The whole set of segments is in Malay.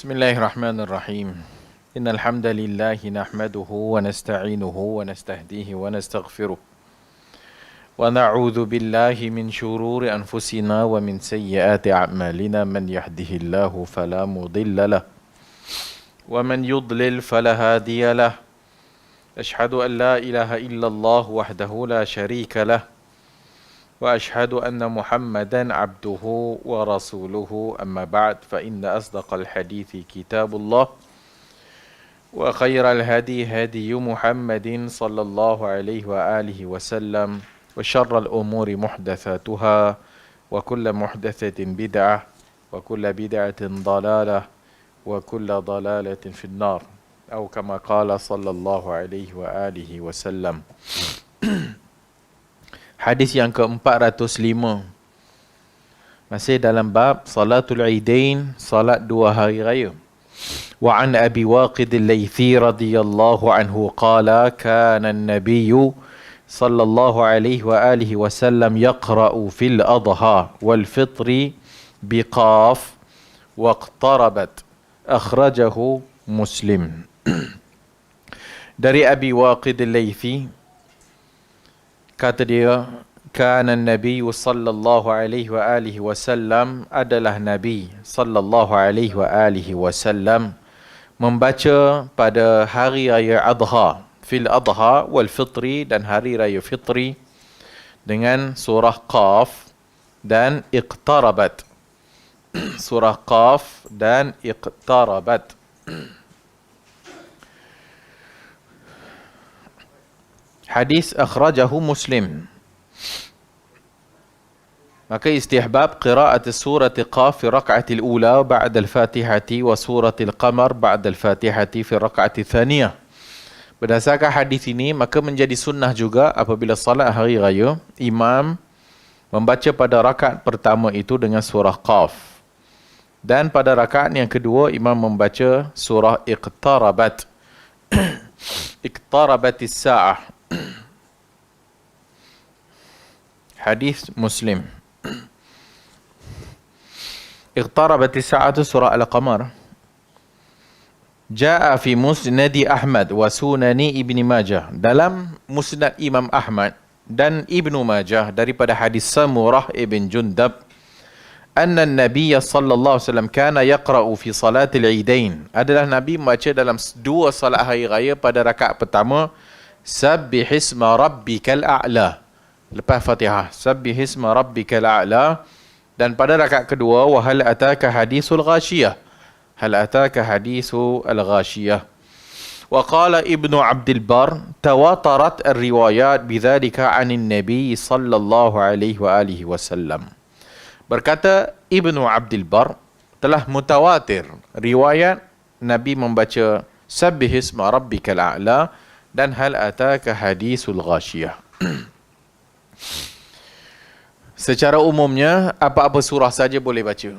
Bismillahirrahmanirrahim. Innal hamdalillah nahmaduhu wa nasta'inuhu wa nastahdihi wa nastaghfiruh. Wa na'udzu billahi min shururi anfusina wa min sayyiati a'malina man yahdihillahu fala mudilla lahu wa man yudlil fala hadiya lahu. Ashhadu an la ilaha illallah wahdahu la sharika lahu wa ashhadu anna Muhammadan abduhu wa rasuluhu amma ba'd fa inna asdaqal hadithi kitabullah wa khairal hadi hadi Muhammadin sallallahu alaihi wa alihi wasallam wa syarral umuri muhdatsatuha wa kullu muhdatsatin bid'ah wa kullu bid'atin dalalah wa kullu dalalatin finnar atau kama qala sallallahu alaihi wa alihi wasallam. Hadis yang ke-405 masih dalam bab salatul Aidain, salat dua hari raya. Wa an Abi Waqid al-Laythi radhiyallahu anhu qala kana an-nabiy sallallahu alaihi wa alihi wasallam yaqra'u fil adha wal fitri biqaf waqtarabat, akhrajahu Muslim. Dari Abi Waqid al-Laythi, kata dia, kana Nabi sallallahu alaihi wa alihi wasallam, adalah Nabi sallallahu alaihi wa alihi wasallam membaca pada hari raya Adha, fil Adha wal Fitri, dan hari raya Fitri, dengan surah Qaf dan Iqtarabat. Surah Qaf dan Iqtarabat. Hadis akhrajahu Muslim. Maka istihbab qira'at surah Qaf fi rak'atil ula ba'da al-Fatihati wa surah al-Qamar ba'da al-Fatihati fi rak'atil thaniyah. Berdasarkan hadis ini, maka menjadi sunnah juga apabila salat hari raya, imam membaca pada rakaat pertama itu dengan surah Qaf. Dan pada rakaat yang kedua, imam membaca surah Iqtarabat. Iqtarabatis sa'ah. Hadis Muslim. Iqtarabatis sa'atu surah Al-Qamar. Ja'a fi musnadi Ahmad wa sunani Ibn Majah. Dalam musnad Imam Ahmad dan Ibn Majah daripada hadis Samurah ibn Jundab, anna Nabi sallallahu alaihi wasallam kana yaqra'u fi salatil Aidain. Adalah Nabi membaca dalam dua salat hari raya pada rakaat pertama, Sabbihisma rabbikal a'la, lepas Fatihah, Sabbihisma rabbikal a'la, dan pada rakaat kedua, wa hal ataka hadisul ghashiyah, hal ataka hadisul ghashiyah. Wa qala Ibnu Abdul Bar, tawatarat ar-riwayat bidzalika 'anin Nabi sallallahu alaihi wa alihi wasallam. Berkata Ibnu Abdul Bar, telah mutawatir riwayat Nabi membaca Sabbihisma rabbikal a'la dan hal ataka hadisul ghashiyah. Secara umumnya, apa-apa surah saja boleh baca.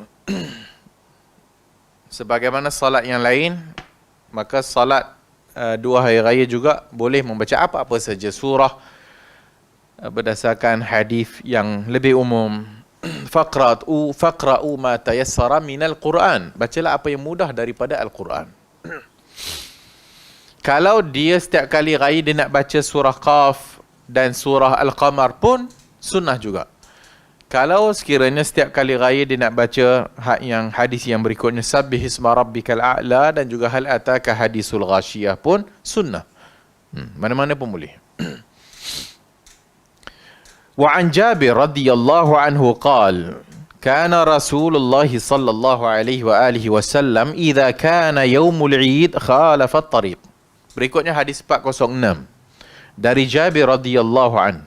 Sebagaimana salat yang lain, maka salat dua hari raya juga boleh membaca apa-apa saja surah berdasarkan hadis yang lebih umum. Faqra'u ma tayassara minal Quran. Bacalah apa yang mudah daripada Al-Quran. Kalau dia setiap kali raya dia nak baca surah Qaf dan surah Al-Qamar pun sunnah juga. Kalau sekiranya setiap kali raya dia nak baca yang hadis yang berikutnya, Sabbihisma rabbikal a'la, dan juga hal ataka hadisul ghashiyah pun sunnah. Mana-mana pun boleh. Wa an Jabir radhiyallahu anhu qala, kana Rasulullah sallallahu alaihi wa alihi wasallam idza kana yaumul 'id khalafa at-tariq. Berikutnya hadis 406 dari Jabir radhiyallahu an.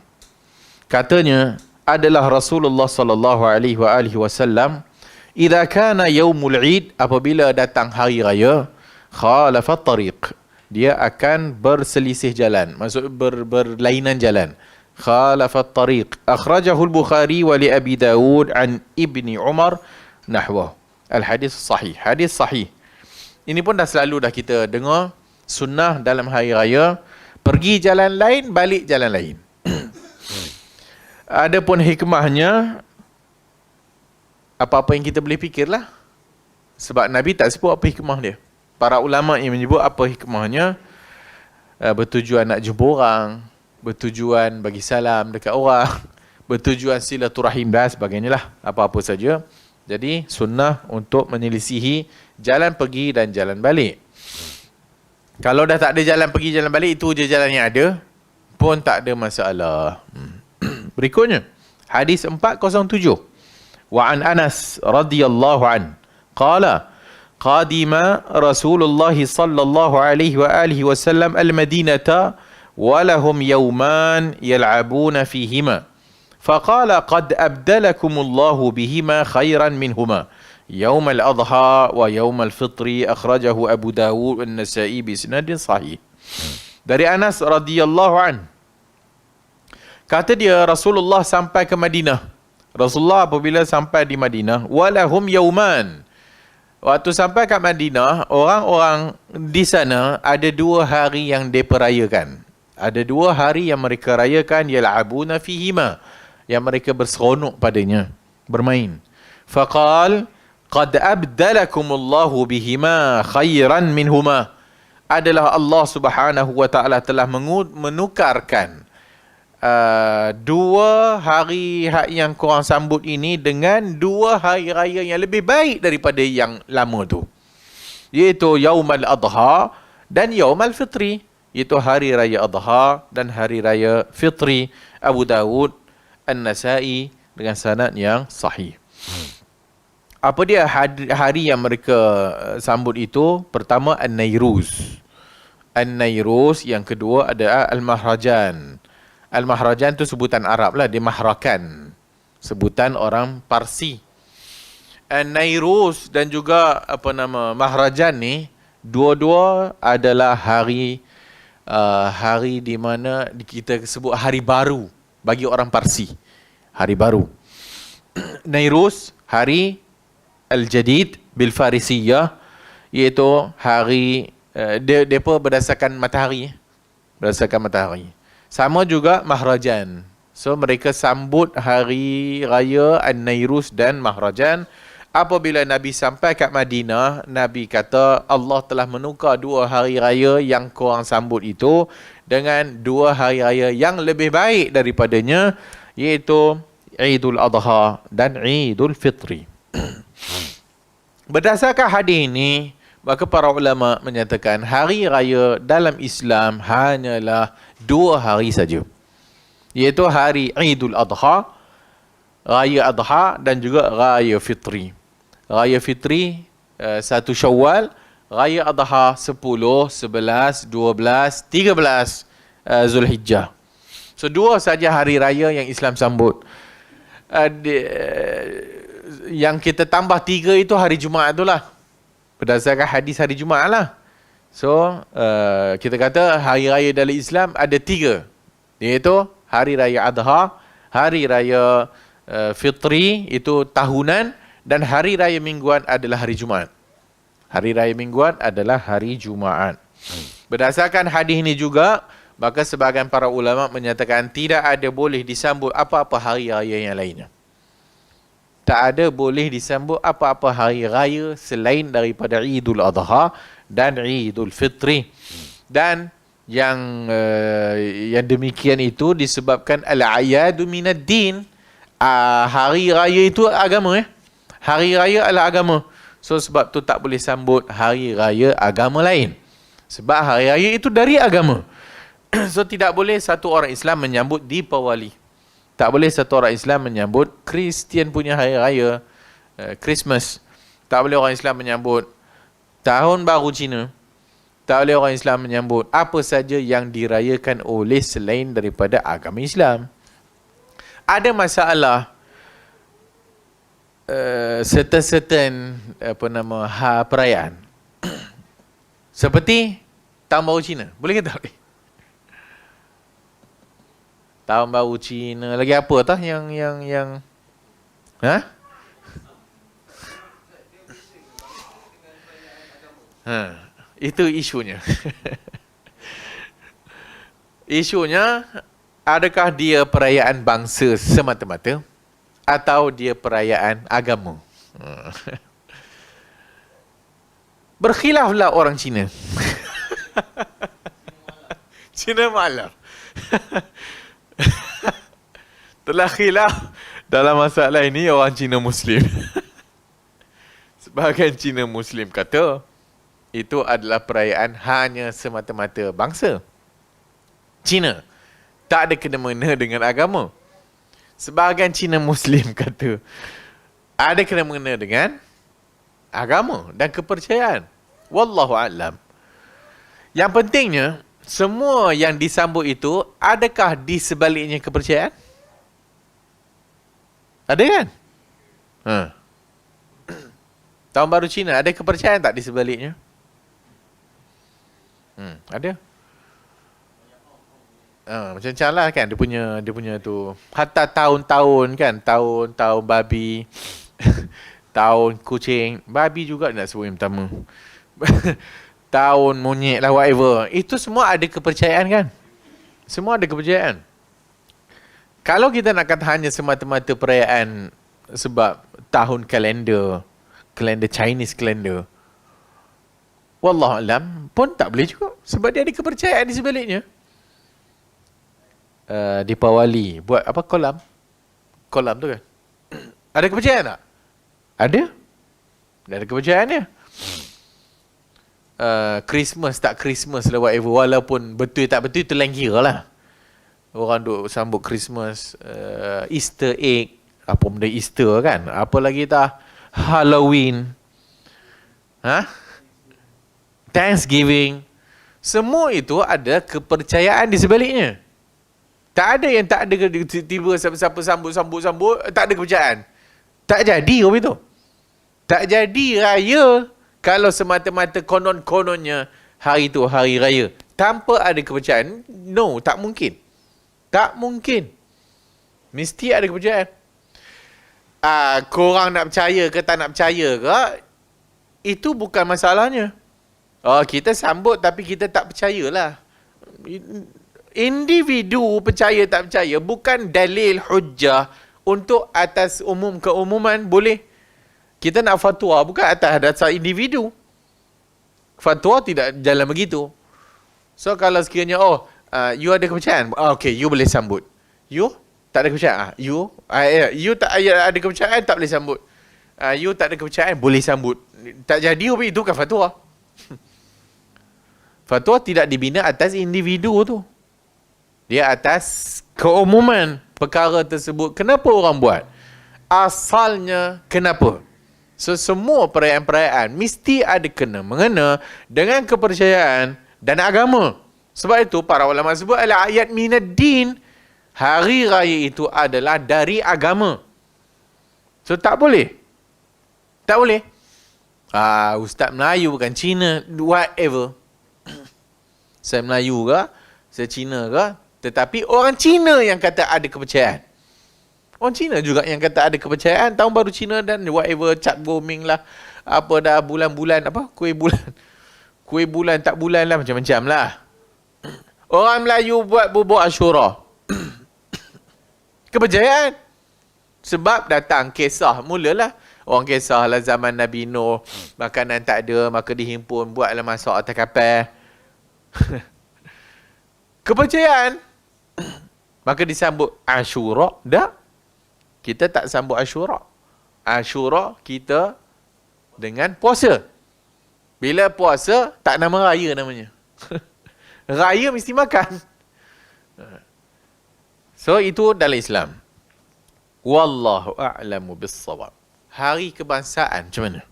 Katanya, adalah Rasulullah sallallahu alaihi wa alihi wasallam, idza kana yaumul 'id, apabila datang hari raya, khalafa at-tariq, dia akan berselisih jalan, maksud berlainan jalan. Khalafa at-tariq. Akhrajahu al-Bukhari wa li Abi Dawud an Ibni Umar nahwa. Al-hadis sahih. Hadis sahih. Ini pun dah selalu dah kita dengar sunnah dalam hari raya, pergi jalan lain, balik jalan lain. Adapun hikmahnya, apa-apa yang kita boleh fikirlah. Sebab Nabi tak sebut apa hikmah dia. Para ulama yang menyebut apa hikmahnya, bertujuan nak jumpa orang, bertujuan bagi salam dekat orang, bertujuan silaturahim dan sebagainya lah, apa-apa saja. Jadi sunnah untuk menyelisihi jalan pergi dan jalan balik. Kalau dah tak ada jalan pergi jalan balik, itu je jalan yang ada, pun tak ada masalah. Berikutnya hadis 407. Wa an Anas radhiyallahu an qala qadima Rasulullah sallallahu alaihi wa alihi wasallam al-Madinata wa lahum yawman yal'abuna fihima faqala qad abdalakumullahu bihima khairan minhuma يوم الأضحى ويوم الفطر أخرجه أبو داود والنسائي بإسناد صحيح. Dari Anas radhiyallahu an, kata dia Rasulullah sampai ke Madinah. Rasulullah apabila sampai di Madinah, walahum yauman. Waktu sampai ke Madinah, orang-orang di sana ada 2 hari yang diperayakan. Ada 2 hari yang mereka rayakan, yal'abuna fihima, yang mereka berseronok padanya, bermain. Faqal qad abdalakumullahu bihima khairan minhuma. Adalah Allah Subhanahu wa taala telah menukarkan 2 hari yang korang sambut ini dengan 2 hari raya yang lebih baik daripada yang lama tu, iaitu Yaumal Adha dan Yaumal Fitri, iaitu hari raya Adha dan hari raya Fitri. Abu Dawud, An-Nasai dengan sanad yang sahih. Apa dia hari yang mereka sambut itu? Pertama An-Nairuz. An-Nairuz, yang kedua ada Al-Mahrajan. Al-Mahrajan tu sebutan Arab lah, dia mahrakan, sebutan orang Parsi. An-Nairuz dan juga Mahrajan ni, dua-dua adalah hari di mana kita sebut hari baru bagi orang Parsi. Hari baru. Nairuz, hari Al-Jadid bil Farisiyah, iaitu hari dia pun berdasarkan matahari. Berdasarkan matahari. Sama juga Mahrajan. So mereka sambut hari raya An-Nairuz dan Mahrajan. Apabila Nabi sampai kat Madinah, Nabi kata Allah telah menukar 2 hari raya yang korang sambut itu dengan 2 hari raya yang lebih baik daripadanya, iaitu Idul Adha dan Idul Fitri. Berdasarkan hadis ini, maka para ulama menyatakan hari raya dalam Islam hanyalah 2 hari saja, iaitu hari Idul Adha, Raya Adha, dan juga Raya Fitri. Raya Fitri 1 Syawal, Raya Adha 10, 11, 12, 13 Zulhijjah. So 2 saja hari raya yang Islam sambut. Yang kita tambah 3 itu hari Jumaat tu lah, berdasarkan hadis hari Jumaat lah. So kita kata hari raya dalam Islam ada 3, iaitu hari raya Adha, hari raya Fitri itu tahunan, dan hari raya mingguan adalah hari Jumaat. Hari raya mingguan adalah hari Jumaat. Berdasarkan hadis ini juga, maka sebahagian para ulama menyatakan tidak ada boleh disambut apa-apa hari raya yang lainnya. Tak ada boleh disambut apa-apa hari raya selain daripada Idul Adha dan Idul Fitri. Dan yang demikian itu disebabkan al-ayadu minad din. Hari raya itu agama. Hari raya adalah agama. So sebab tu tak boleh sambut hari raya agama lain. Sebab hari raya itu dari agama. So tidak boleh satu orang Islam menyambut Deepawali. Tak boleh satu orang Islam menyambut Kristian punya hari raya, Christmas. Tak boleh orang Islam menyambut Tahun Baru Cina. Tak boleh orang Islam menyambut apa saja yang dirayakan oleh selain daripada agama Islam. Ada masalah certain perayaan. Seperti Tahun Baru Cina. Boleh ke tak? Tahun Baru Cina. Lagi apa tah yang itu isunya. Isunya, adakah dia perayaan bangsa semata-mata atau dia perayaan agama? Berkhilaflah orang Cina. Cina malam. Telah khilaf dalam masalah ini orang Cina Muslim. Sebahagian Cina Muslim kata itu adalah perayaan hanya semata-mata bangsa Cina, tak ada kena-mengena dengan agama. Sebahagian Cina Muslim kata ada kena-mengena dengan agama dan kepercayaan. Wallahu a'lam. Yang pentingnya, semua yang disambut itu, adakah di sebaliknya kepercayaan? Ada kan? Tahun Baru Cina, ada kepercayaan tak di sebaliknya? Ada. Macam lah kan, dia punya tu. Hatta tahun-tahun kan, tahun babi, tahun kucing, babi juga nak sebut yang pertama. Tahun monyet lah, whatever. Itu semua ada kepercayaan kan? Semua ada kepercayaan. Kalau kita nak kata hanya semata-mata perayaan sebab tahun kalender Chinese kalender, wallahualam pun tak boleh juga. Sebab dia ada kepercayaan di sebaliknya. Deepawali buat apa, kolam tu kan? Ada kepercayaan tak? Ada. Dia ada kepercayaannya. Christmas tak Christmas lah, whatever, walaupun betul tak betul itu lain kira lah. Orang duk sambut Christmas, Easter egg, apa benda Easter kan, apa lagi tak, Halloween, Thanksgiving, semua itu ada kepercayaan di sebaliknya. Tak ada yang tak ada tiba siapa-siapa sambut, tak ada kepercayaan. Tak jadi apa itu. Tak jadi raya kalau semata-mata konon-kononnya hari itu hari raya tanpa ada kepercayaan. No, tak mungkin. Tak mungkin. Mesti ada kepercayaan. Korang nak percaya ke tak nak percaya ke, itu bukan masalahnya. Kita sambut tapi kita tak percayalah. Individu percaya tak percaya bukan dalil hujjah untuk atas umum keumuman. Boleh. Kita nak fatwa bukan atas dasar individu. Fatwa tidak jalan begitu. So kalau sekiranya you ada kepercayaan, okay, you boleh sambut. You tak ada kepercayaan, you tak ada kepercayaan, tak boleh sambut. You tak ada kepercayaan, boleh sambut. Tak jadi itu bukan fatwa. Fatwa tidak dibina atas individu tu. Dia atas keumuman perkara tersebut. Kenapa orang buat? Asalnya kenapa? So, semua perayaan-perayaan mesti ada kena-mengena dengan kepercayaan dan agama. Sebab itu, para ulama sebut al-ayat minad din. Hari raya itu adalah dari agama. So, tak boleh. Tak boleh. Ustaz Melayu bukan Cina, whatever. Saya Melayu ke, saya Cina ke, tetapi orang Cina yang kata ada kepercayaan. Orang Cina juga yang kata ada kepercayaan. Tahun Baru Cina dan whatever, cat bombing lah, apa dah bulan-bulan, apa, kuih bulan tak bulan lah, macam-macam lah. Orang Melayu buat bubur Ashura. Kepercayaan. Sebab datang kisah, mulalah orang kisah lah zaman Nabi Nuh, makanan tak ada, maka dihimpun, buatlah masak atas kapal. Kepercayaan. Maka disambut Ashura. Dah. Kita tak sambut Ashura. Ashura kita dengan puasa. Bila puasa, tak nama raya namanya. Raya mesti makan. So, itu dalam Islam. Wallahu a'lamu bis-shawab. Hari kebangsaan macam mana?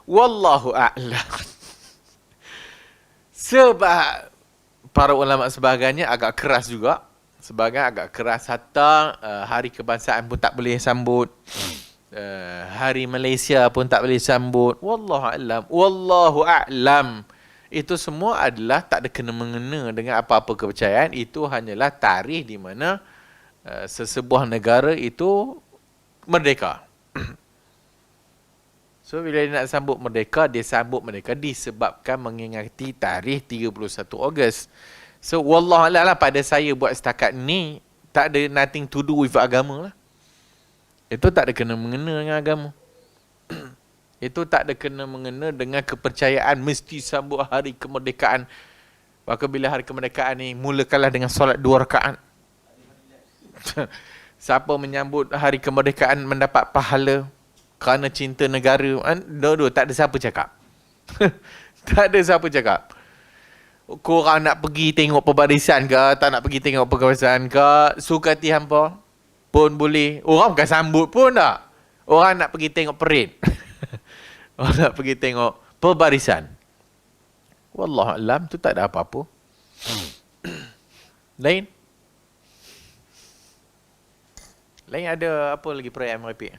Wallahu a'lam. Sebab para ulama sebagainya agak keras juga. Sebagian agak keras, hatta hari kebangsaan pun tak boleh sambut. Hari Malaysia pun tak boleh sambut. Wallahu a'lam. Wallahu a'lam. Itu semua adalah tak ada kena-mengena dengan apa-apa kepercayaan. Itu hanyalah tarikh di mana sesebuah negara itu merdeka. So, bila dia nak sambut merdeka, dia sambut merdeka disebabkan mengingati tarikh 31 Ogos. So, wallahualam lah, pada saya buat setakat ni, tak ada nothing to do with agama lah. Itu tak ada kena-mengena dengan agama. Itu tak ada kena-mengena dengan kepercayaan mesti sambut hari kemerdekaan. Maka bila hari kemerdekaan ni, mulakanlah dengan solat 2 rakaat. Siapa menyambut hari kemerdekaan mendapat pahala kerana cinta negara. Tak ada siapa cakap. Tak ada siapa cakap. Korang nak pergi tengok perbarisan ke, tak nak pergi tengok perbarisan ke, suka hati hampa pun boleh. Orang bukan sambut pun tak. Orang nak pergi tengok parade. Orang nak pergi tengok perbarisan. Wallahualam, tu tak ada apa-apa. Lain? Lain ada apa lagi perayaan merepek?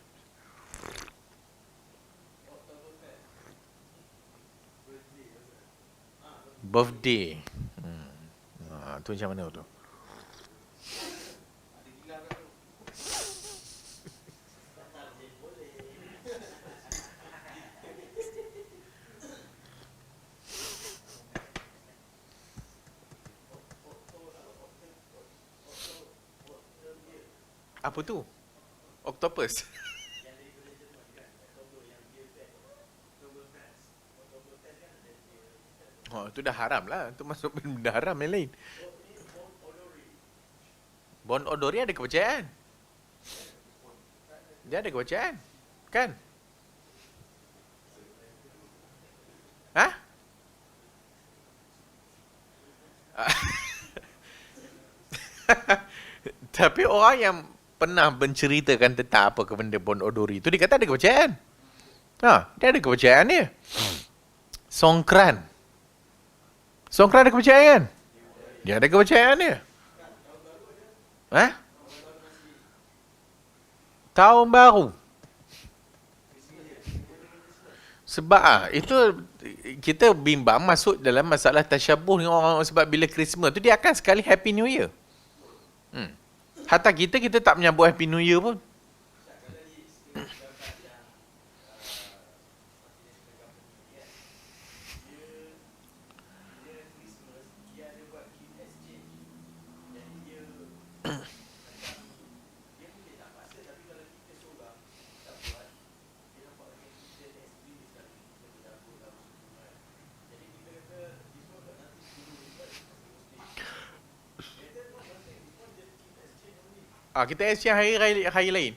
Birthday. Tu macam mana tu? Apa tu? Octopus. Oh, tu dah haram lah. Tu masuk benda haram yang lain. Bon Odori ada kepercayaan. Dia ada kepercayaan. Kan? Hah? Tapi orang yang pernah menceritakan tentang apa ke benda Bon Odori tu, dia kata ada kepercayaan. Dia ada kepercayaan dia. Songkran. Songkran ada kepercayaan. Dia ada kepercayaan dia. Tahun baru. Sebab itu kita bimbang masuk dalam masalah tasyabuh dengan orang sebab bila Christmas tu dia akan sekali Happy New Year. Hatta kita tak menyambut Happy New Year pun. Kita exchange hari lain.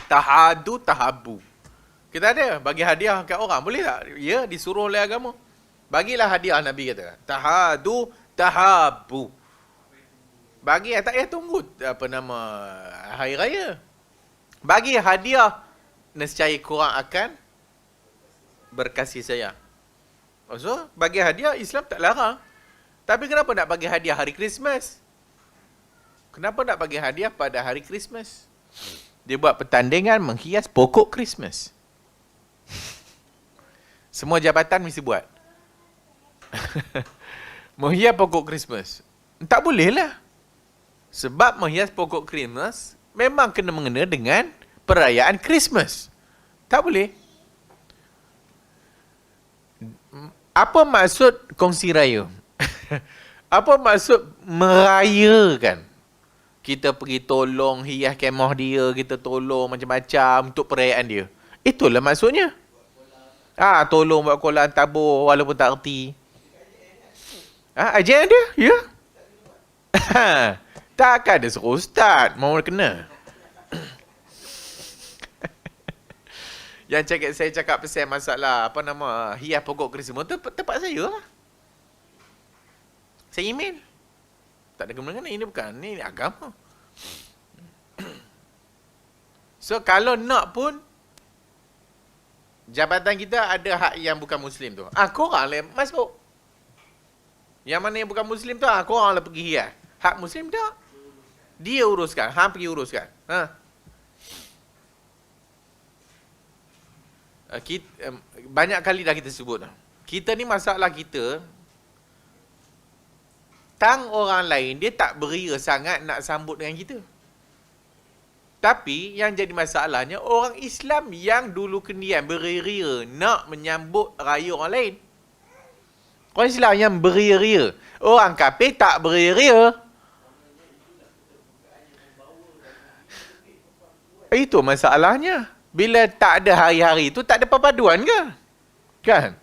Tahadu, tahabu. Kita ada bagi hadiah kat orang. Boleh tak? Ya, disuruh oleh agama. Bagilah hadiah, Nabi kata. Tahadu, tahabu. Bagi, tak payah tunggu hari raya. Bagi hadiah, nescaya korang akan berkasih sayang. So, bagi hadiah, Islam tak larang. Tapi kenapa nak bagi hadiah hari Christmas? Kenapa nak bagi hadiah pada hari Christmas? Dia buat pertandingan menghias pokok Christmas. Semua jabatan mesti buat. Menghias pokok Christmas. Tak boleh lah. Sebab menghias pokok Christmas memang kena mengena dengan perayaan Christmas. Tak boleh. Apa maksud kongsi raya? Apa maksud merayakan? Kita pergi tolong hias kemah dia, kita tolong macam-macam untuk perayaan dia. Itulah maksudnya. Tolong buat kolam tabur walaupun tak erti. Ajar dia? Ya. Takkan dia suruh ustaz mau kena. Yang saya cakap pasal masalah hias pokok Krismas tu tempat saya lah. Saya email. Tak ada kena-mengena. Ini bukan. Ini agama. So, kalau nak pun, jabatan kita ada hak yang bukan Muslim tu. Korang lah masuk. Yang mana yang bukan Muslim tu, korang lah pergi hias. Hak Muslim tak. Dia uruskan. Pergi uruskan. Banyak kali dah kita sebut. Kita ni masalah kita, orang lain, dia tak beria sangat nak sambut dengan kita. Tapi, yang jadi masalahnya, orang Islam yang dulu kendian beria-ria nak menyambut raya orang lain. Orang Islam yang beria-ria. Orang kafir tak beria-ria. Itu masalahnya. Bila tak ada hari-hari itu, tak ada perpaduan ke? Kan?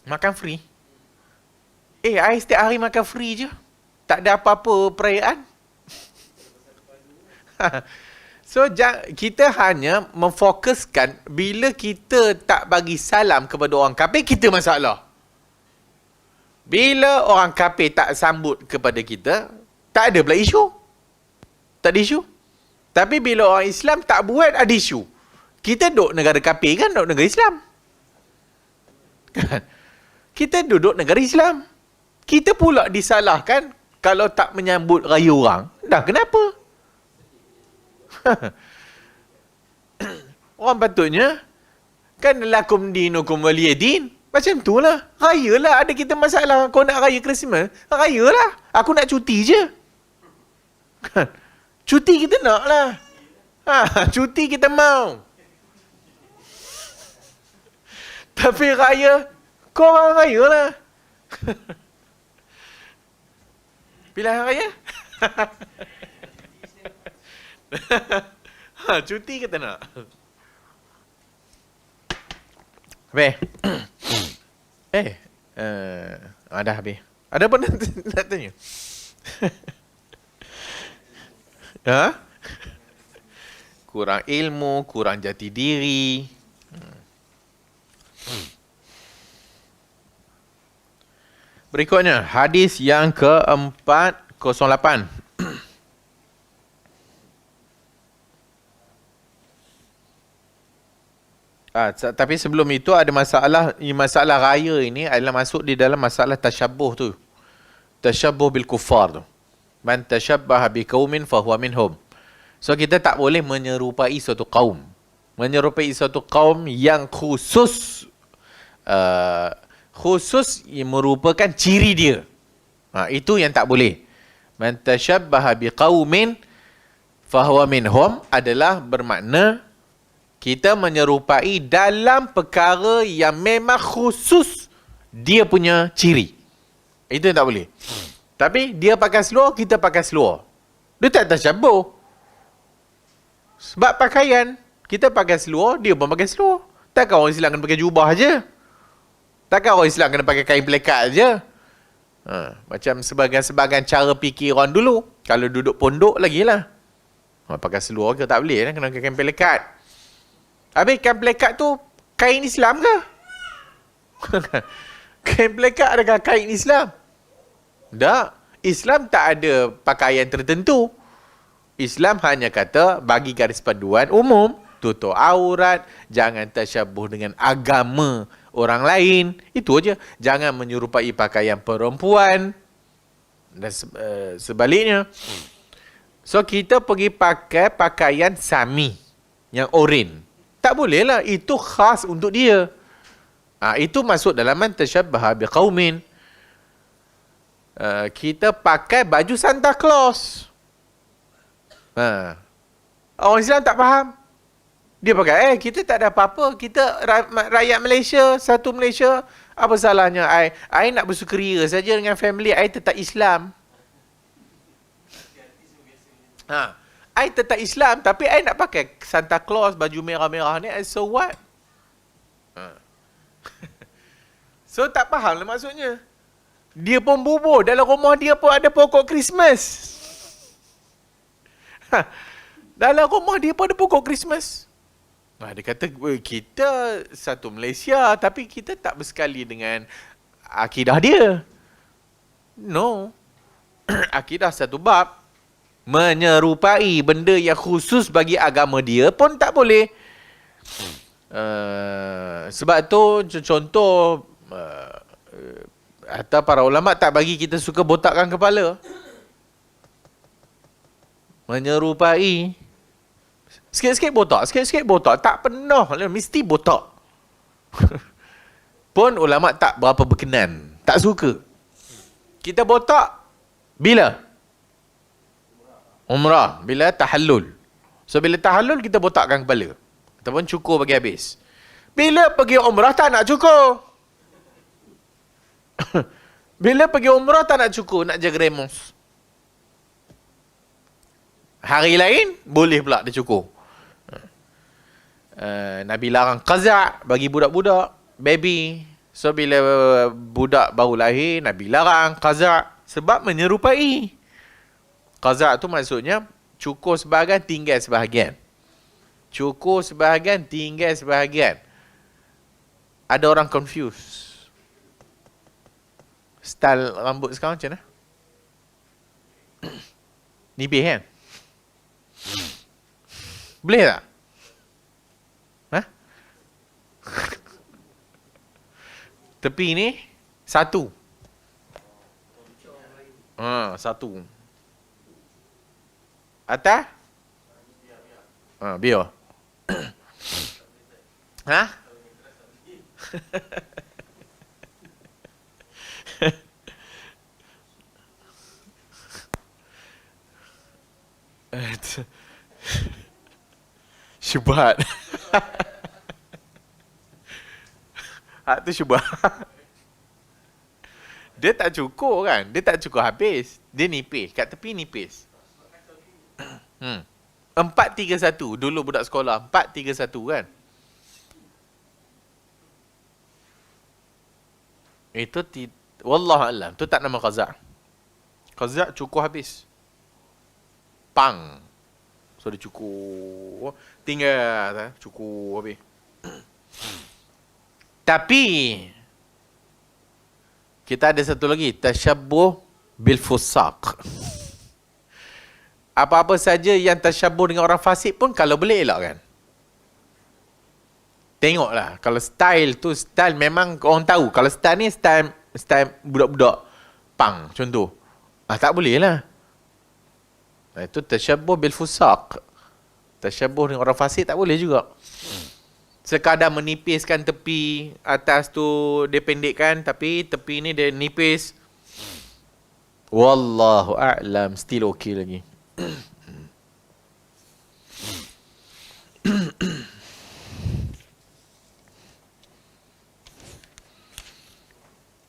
Makan free. I setiap hari makan free je. Tak ada apa-apa perayaan. So, kita hanya memfokuskan bila kita tak bagi salam kepada orang kafir, kita masalah. Bila orang kafir tak sambut kepada kita, tak ada pula isu. Tak ada isu. Tapi bila orang Islam tak buat, ada isu. Kita duduk negara kafir kan, duduk negara Islam. Kita duduk negara Islam. Kita pula disalahkan kalau tak menyambut raya orang. Dah kenapa? Orang patutnya kan lakum dinukum waliyadin. Macam tu lah. Raya lah. Ada kita masalah. Kau nak raya Christmas? Raya lah. Aku nak cuti je. Cuti kita nak lah. Cuti kita mau. Tapi raya, kau orang raya lah. Pilihan raya? Cuti kita nak. Habis. Dah habis. Ada apa nak tanya? Kurang ilmu, kurang jati diri. Berikutnya, hadis yang ke-408. Tapi sebelum itu ada masalah raya ini adalah masuk di dalam masalah tasyabuh tu. Tasyabuh bil kuffar tu. Man tashabbaha bi qaumin fahuwa minhum. So kita tak boleh menyerupai suatu kaum. Menyerupai suatu kaum yang khusus yang merupakan ciri dia. Itu yang tak boleh. Man tashabbaha bi qaumin fahuwa minhum adalah bermakna kita menyerupai dalam perkara yang memang khusus dia punya ciri. Itu yang tak boleh. Tapi dia pakai seluar, kita pakai seluar. Dia tak tasyabuh. Sebab pakaian, kita pakai seluar, dia pun pakai seluar. Takkan orang Islam kena pakai jubah je? Takkan orang Islam kena pakai kain pelekat je? Macam sebagian cara fikir orang dulu. Kalau duduk pondok lagi lah. Pakai seluar ke tak boleh lah, kena pakai kain pelekat. Habis kain pelekat tu kain Islam ke? Kain pelekat adakah kain Islam? Tak. Islam tak ada pakaian tertentu. Islam hanya kata bagi garis panduan umum, tutup aurat, jangan tasyabuh dengan agama orang lain. Itu aja. Jangan menyerupai pakaian perempuan dan sebaliknya. So kita pergi pakai pakaian sami yang oren. Tak boleh lah. Itu khas untuk dia. Itu masuk dalam man tashabbaha biqaumin. Kita pakai baju Santa Claus. Orang Islam tak faham. Dia pakai, kita tak ada apa-apa. Kita rakyat Malaysia, satu Malaysia. Apa salahnya? I nak bersukaria saja dengan family. I tetap Islam. I tetap Islam, tapi I nak pakai Santa Claus, baju merah-merah ni, so what? So tak faham lah maksudnya. Dia pun bubur, dalam rumah dia pun ada pokok Christmas. Dalam rumah dia pun ada pokok Christmas. Dia kata, kita satu Malaysia, tapi kita tak bersekali dengan akidah dia. No. Akidah satu bab. Menyerupai benda yang khusus bagi agama dia pun tak boleh. Sebab tu contoh atau para ulama tak bagi kita suka botakkan kepala. Menyerupai sikit-sikit botak, tak penuh, mesti botak. Pun ulama tak berapa berkenan, tak suka. Kita botak bila? Umrah, bila tahallul. So bila tahallul kita botakkan kepala ataupun cukur bagi habis. Bila pergi umrah tak nak cukur. Bila pergi umrah tak nak cukur, nak jaga remos. Hari lain boleh pula dia cukur. Nabi larang qaza' bagi budak-budak, baby. So bila budak baru lahir, Nabi larang qaza' sebab menyerupai. Qaza' tu maksudnya cukur sebahagian, tinggal sebahagian. Cukur sebahagian, tinggal sebahagian. Ada orang confuse. Style rambut sekarang macam mana? Nipis kan? Boleh tak? Ha? Tepi ni satu. Satu. Atas? Biar. Ha? Syubhat. Hak tu syubhat. Dia tak cukur kan? Dia tak cukur habis. Dia nipis. Kat tepi nipis. 4-3-1. Dulu budak sekolah. 4-3-1 kan? Itu Wallahualam. Tu tak nama qaza'. Qaza' cukur habis. Pang. So dia cukur. Tinggal. Cukur habis. Tapi kita ada satu lagi. Tashabbuh bil fusaq. Apa-apa saja yang tashabbuh dengan orang fasik pun kalau boleh elak kan. Tengoklah. Kalau style tu, style memang orang tahu. Kalau style ni, style budak-budak pang contoh. Tak boleh lah. Itu tashabbuh bil fusaq. Tashabbuh dengan orang fasik tak boleh juga. Sekadar menipiskan tepi atas tu dia pendekkan, tapi tepi ni dia nipis. Wallahu a'lam, still okay lagi.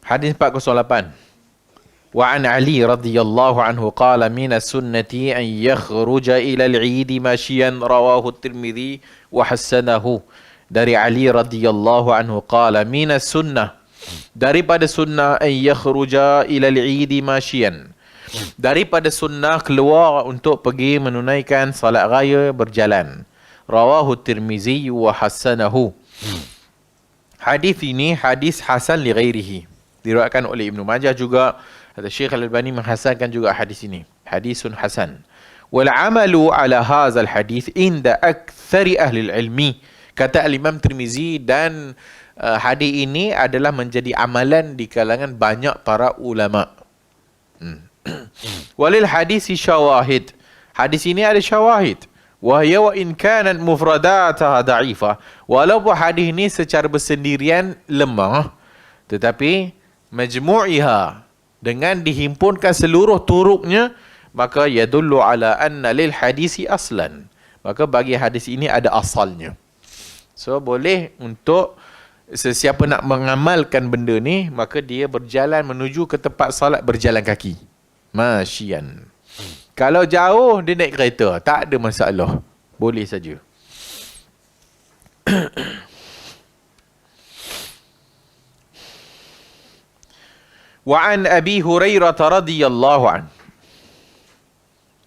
Hadis 408. وعن علي رضي الله عنه قال من السنة أن يخرج إلى العيد ماشيا رواه الترمذي وحسنه. Dari Ali radhiyallahu anhu qala min as-sunnah, daripada sunnah an yakhruja ila al-eid mashiyan, daripada sunnah keluar untuk pergi menunaikan salat raya berjalan. Rawahu Tirmizi wa hasanahu. Hadis ini hadis hasan li ghairihi, diriwayatkan oleh Ibnu Majah juga. Syekh Al-Albani menghasankan juga hadis ini, hadisun hasan. Wal amalu ala hadzal hadis inda aktsari ahli al-ilmi, kata Al-Imam Tirmizi, dan hadis ini adalah menjadi amalan di kalangan banyak para ulama. Walil hadisi syawahid, hadis ini ada syawahid. Wahya wa in kanat mufradataha da'ifah, walaupun hadis ini secara bersendirian lemah, tetapi majmu'iha, dengan dihimpunkan seluruh turuknya, maka yadullu ala anna lil hadisi aslan, maka bagi hadis ini ada asalnya. So boleh untuk sesiapa nak mengamalkan benda ni, maka dia berjalan menuju ke tempat salat berjalan kaki, masyian. Kalau jauh dia naik kereta, tak ada masalah, boleh saja. Wa an Abi Hurairah radhiyallahu anhu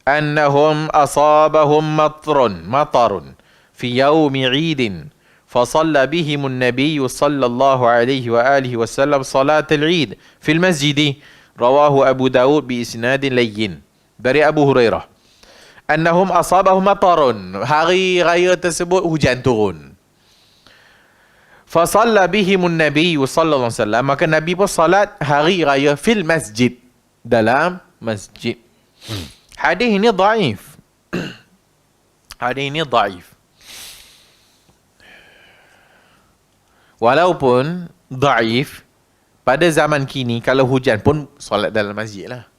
annahum asabahum matarun fi yaumi 'idin فصلى بهم النبي صلى الله عليه وآله وسلم صلاة العيد في المسجد. رواه أبو داود بإسناد لين. Dari Abu Hurairah, annahum asabahum matarun, hari raya tersebut hujan turun. Fasalla bihimun Nabi sallallahu alaihi wasallam, maka Nabi pun salat hari raya fil masjid, dalam masjid. Hadis ini dhaif. Hadis ini dhaif. Walaupun dhaif, pada zaman kini kalau hujan pun solat dalam masjid lah.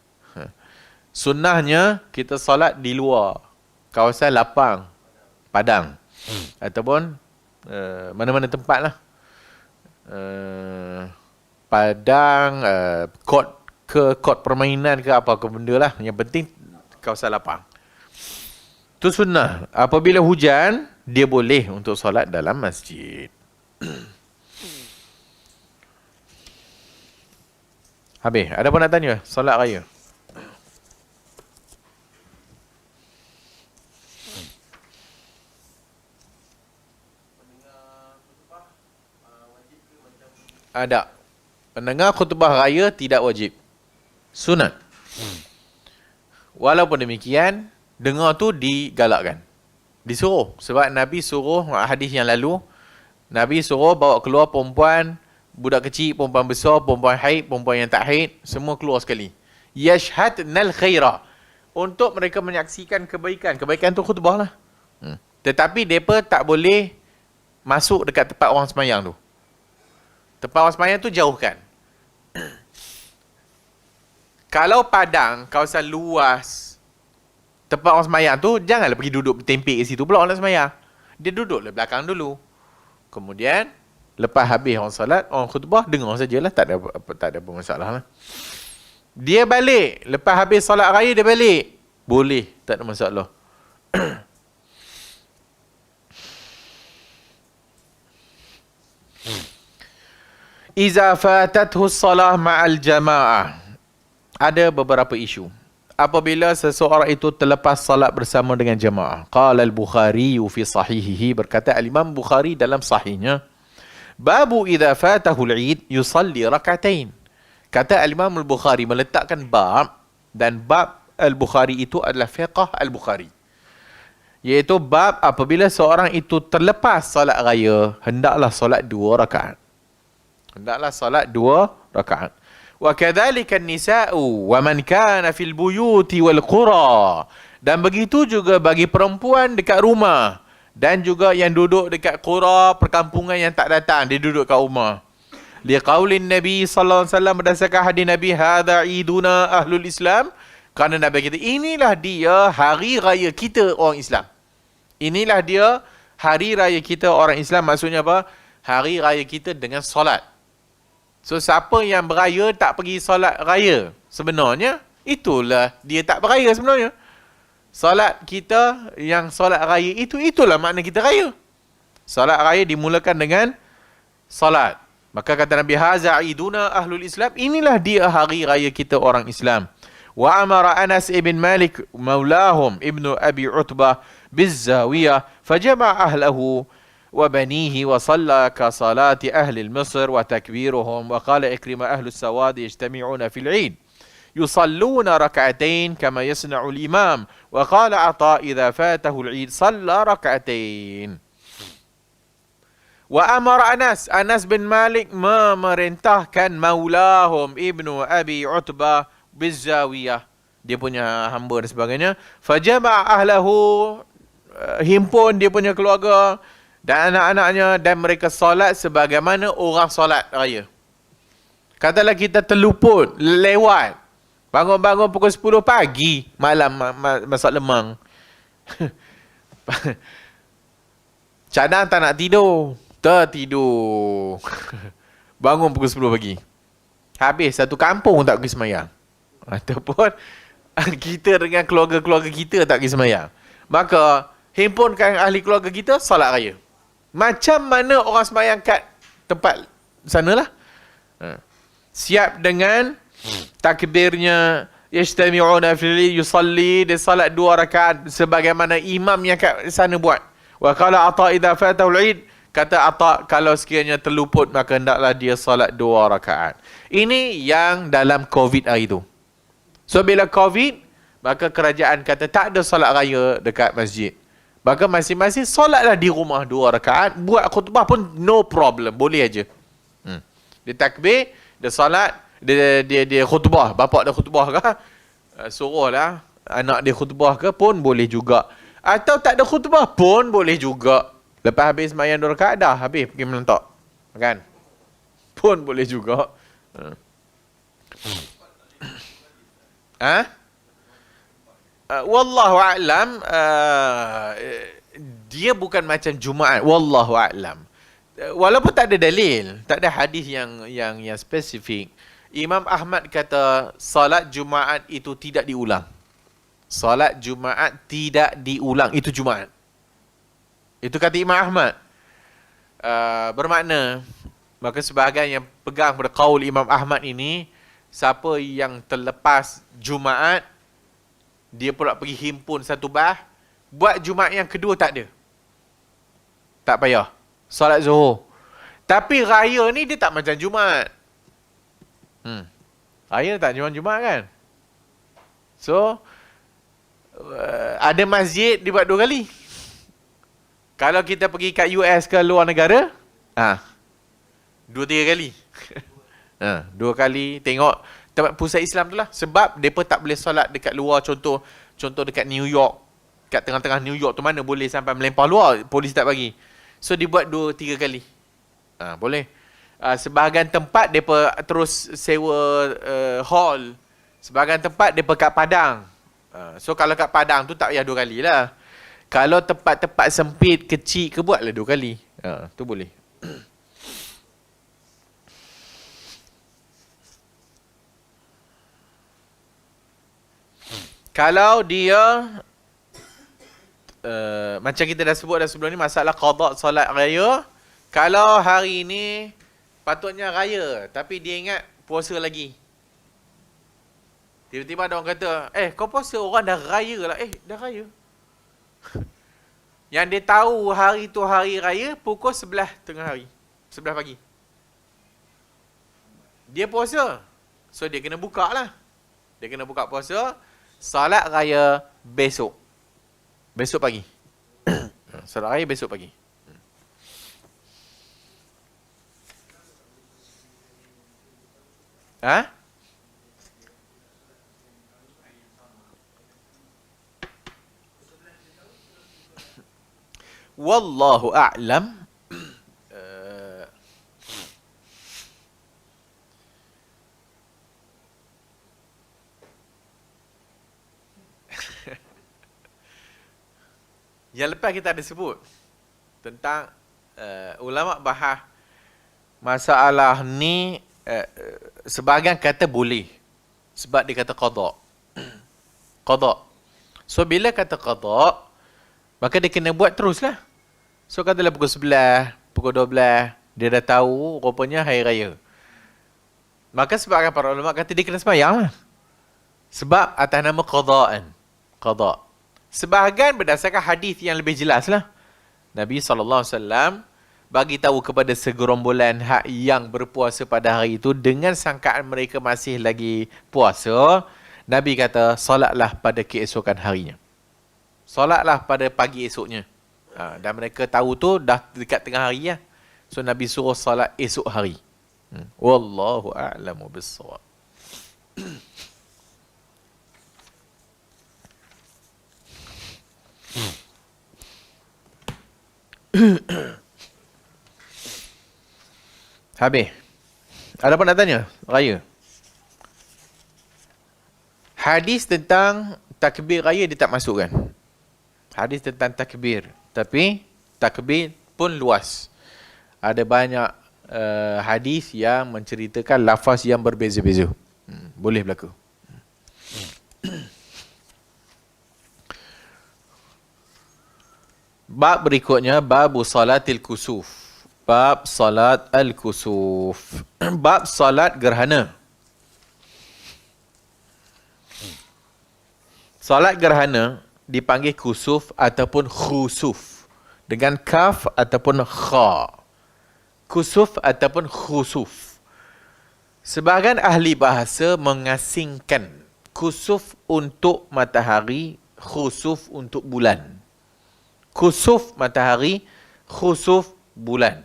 Sunnahnya kita solat di luar kawasan lapang, padang, ataupun mana-mana tempat lah. Padang, court permainan ke apa ke benda lah. Yang penting kawasan lapang. Itu sunnah. Apabila hujan, dia boleh untuk solat dalam masjid. Habis. Ada apa nak tanya? Solat raya. Ada. Mendengar khutbah raya tidak wajib. Sunat. Walaupun demikian, dengar tu digalakkan. Disuruh. Sebab Nabi suruh, hadis yang lalu, Nabi suruh bawa keluar perempuan, budak kecil, perempuan besar, perempuan haid, perempuan yang tak haid, semua keluar sekali. Yashhadnal khaira. Untuk mereka menyaksikan kebaikan. Kebaikan tu khutbah lah. Tetapi mereka tak boleh masuk dekat tempat orang semayang tu. Tempat orang semayang tu jauhkan. Kalau padang, kawasan luas, tempat orang semayang tu, janganlah pergi duduk bertempik kat situ pula orang nak semayang. Dia duduk di belakang dulu. Kemudian, lepas habis orang salat, orang khutbah, dengar sajalah. Tak ada apa masalah lah. Dia balik. Lepas habis salat raya, dia balik. Boleh. Tak ada masalah. Iza fatathu salah ma'al jama'ah. Ada beberapa isu. Apabila seseorang itu terlepas salat bersama dengan jemaah. Qala al-Bukhari fi sahihihi, berkata al-Imam Bukhari dalam sahihnya, babu idza fatahu al-Eid yusalli rak'atain. Kata al-Imam al-Bukhari meletakkan bab, dan bab al-Bukhari itu adalah fiqh al-Bukhari. Iaitu bab apabila seorang itu terlepas salat raya, hendaklah salat 2 rakaat. Hendaklah salat 2 rakaat. Wa kadzalika an-nisa'u wa man kana fil buyuti wal qura. Dan begitu juga bagi perempuan dekat rumah dan juga yang duduk dekat qura, perkampungan yang tak datang, dia duduk kat rumah. Liqaulin Nabi sallallahu alaihi wasallam, berdasarkan hadis Nabi, hadza iduna ahlul Islam. Kerana Nabi kata, inilah dia hari raya kita orang Islam. Inilah dia hari raya kita orang Islam. Maksudnya apa? Hari raya kita dengan solat. So, siapa yang beraya tak pergi solat raya, sebenarnya, itulah dia tak beraya sebenarnya. Solat kita yang solat raya itulah makna kita raya. Solat raya dimulakan dengan solat. Maka kata Nabi, haza iduna ahlul Islam, inilah dia hari raya kita orang Islam. Wa amara Anas ibn Malik maulahum ibnu Abi Utbah bizzawiyah fajama' ahlahu وبنيه وصلى كصلاة أهل مصر وتكبيرهم. وقال إكرم أهل السواد يجتمعون في العيد يصلون ركعتين كما يصنع الإمام. وقال عطاء إذا فاته العيد صلى ركعتين. وأمر أنس بن مالك memerintahkan maulahum ibnu Abi Utbah bizzawiyah, dia punya hamba dan sebagainya, fajama' ahlahu, himpun dia punya keluarga dan anak-anaknya, dan mereka solat sebagaimana orang solat raya. Katalah kita terluput, lewat, bangun-bangun pukul 10 pagi, malam masak lemang. Cadang tak nak tidur, tertidur. Bangun pukul 10 pagi. Habis satu kampung tak pergi semayang. Ataupun kita dengan keluarga-keluarga kita tak pergi semayang. Maka himpunkan ahli keluarga kita solat raya. Macam mana orang semayang kat tempat sanalah. Siap dengan takbirnya, yajtami'una fil yusalli, dia salat 2 rakaat sebagaimana imam yang kat sana buat. Wa qala Atha idza fatahu al-Eid, kata Atha, kalau sekiranya terluput maka hendaklah dia salat 2 rakaat. Ini yang dalam Covid hari itu. So bila Covid, maka kerajaan kata tak ada salat raya dekat masjid. Maka masing-masing solatlah di rumah 2 rakaat. Buat khutbah pun no problem. Boleh aja. Dia takbir, dia solat, dia khutbah. Bapak dia khutbah ke? Suruhlah anak dia khutbah ke pun boleh juga. Atau tak ada khutbah pun boleh juga. Lepas habis sembahyang 2 rakaat dah habis pergi melentak. Kan? Pun boleh juga. Wallahu a'lam, dia bukan macam Jumaat. Wallahu a'lam. Walaupun tak ada dalil, tak ada hadis yang spesifik. Imam Ahmad kata salat Jumaat itu tidak diulang. Solat Jumaat tidak diulang. Itu Jumaat. Itu kata Imam Ahmad. Bermakna, maka sebahagian yang pegang pada qaul Imam Ahmad ini, siapa yang terlepas Jumaat, dia pula pergi himpun satu bah, buat Jumaat yang kedua tak ada. Tak payah. Solat Zuhur. Tapi raya ni dia tak macam Jumaat. Raya tak macam Jumaat kan? So, ada masjid dia buat 2 kali. Kalau kita pergi kat US ke luar negara, 2-3 kali. 2 kali tengok tempat pusat Islam tu lah. Sebab mereka tak boleh solat dekat luar. Contoh dekat New York. Kat tengah-tengah New York tu mana boleh sampai melempar luar. Polis tak bagi. So dia buat 2-3 kali. Boleh. Sebahagian tempat mereka terus sewa hall. Sebahagian tempat mereka kat Padang. So kalau kat Padang tu tak payah 2 kali lah. Kalau tempat-tempat sempit, kecil ke, buatlah 2 kali. Tu boleh. Kalau dia macam kita dah sebut dah sebelum ni, masalah qada solat raya. Kalau hari ni patutnya raya, tapi dia ingat puasa lagi. Tiba-tiba ada orang kata, kau puasa, orang dah raya lah. Dah raya. Yang dia tahu hari tu hari raya pukul 11 tengah hari. 11 pagi. Dia puasa. So dia kena buka lah. Dia kena buka puasa. Salat raya besok. Besok pagi. Salat raya besok pagi. Wallahu a'lam. Yang lepas kita ada sebut tentang ulama bahas masalah ni, sebahagian kata boleh sebab dia kata qada. Qada. So bila kata qada, maka dia kena buat teruslah. So katalah pukul 11, pukul 12, dia dah tahu rupanya hari raya. Maka sebahagian para ulama kata dia kena sembahyang lah. Sebab atas nama qadaan. Qada. Sebahagian berdasarkan hadis yang lebih jelas lah. Nabi SAW bagi tahu kepada segerombolan hak yang berpuasa pada hari itu dengan sangkaan mereka masih lagi puasa. Nabi kata, solatlah pada keesokan harinya. Solatlah pada pagi esoknya. Dan mereka tahu tu dah dekat tengah hari lah. So Nabi suruh solat esok hari. Wallahu a'lamu bis-shawab. Habis. Ada apa nak tanya? Raya. Hadis tentang takbir raya dia tak masukkan. Hadis tentang takbir. Tapi takbir pun luas. Ada banyak hadis yang menceritakan lafaz yang berbeza-beza. Boleh berlaku. Bab berikutnya, babu salatil kusuf. Bab salat al-kusuf. Bab salat gerhana. Salat gerhana dipanggil kusuf ataupun khusuf. Dengan kaf ataupun kha. Kusuf ataupun khusuf. Sebahagian ahli bahasa mengasingkan kusuf untuk matahari, khusuf untuk bulan. Kusuf matahari, khusuf bulan.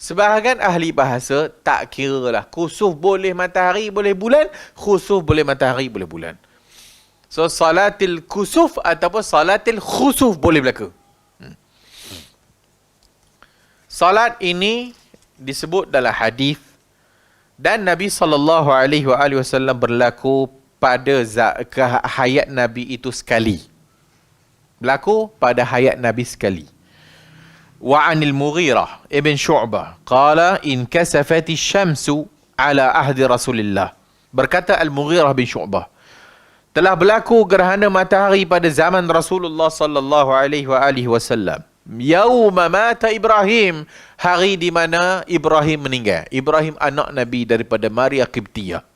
Sebahagian ahli bahasa tak kira lah. Kusuf boleh matahari, boleh bulan. Khusuf boleh matahari, boleh bulan. So, salatil kusuf ataupun salatil khusuf boleh berlaku. Salat ini disebut dalam hadis dan Nabi SAW berlaku pada hayat Nabi itu sekali. Berlaku pada hayat Nabi sekali. Wa anil Mughirah ibn Syu'bah qala in kasafati syamsu ala ahdi Rasulillah. Berkata Al-Mughirah bin Syu'bah, telah berlaku gerhana matahari pada zaman Rasulullah sallallahu alaihi wasallam. Yauma mata Ibrahim, hari di mana Ibrahim meninggal. Ibrahim anak Nabi daripada Maria Qibtiyah.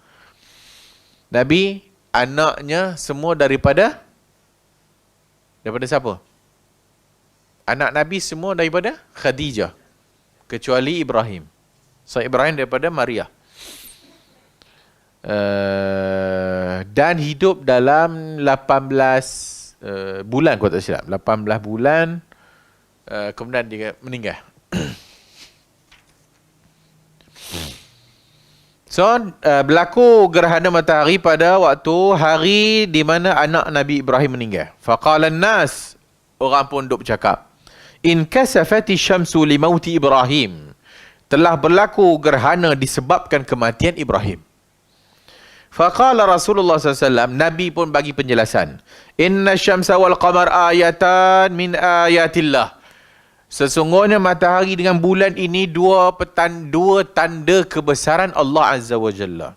Nabi anaknya semua daripada siapa? Anak Nabi semua daripada Khadijah, kecuali Ibrahim. So Ibrahim daripada Maria. Dan hidup dalam 18 bulan, kalau tak silap. 18 bulan. Kemudian dia meninggal. So, berlaku gerhana matahari pada waktu hari di mana anak Nabi Ibrahim meninggal. Faqala an-nas, orang pun duk bercakap, in kasafati syamsu li mauti Ibrahim, telah berlaku gerhana disebabkan kematian Ibrahim. Faqala Rasulullah SAW, Nabi pun bagi penjelasan, inna syamsa wal qamar ayatan min ayatillah. Sesungguhnya matahari dengan bulan ini dua tanda kebesaran Allah Azza wa Jalla.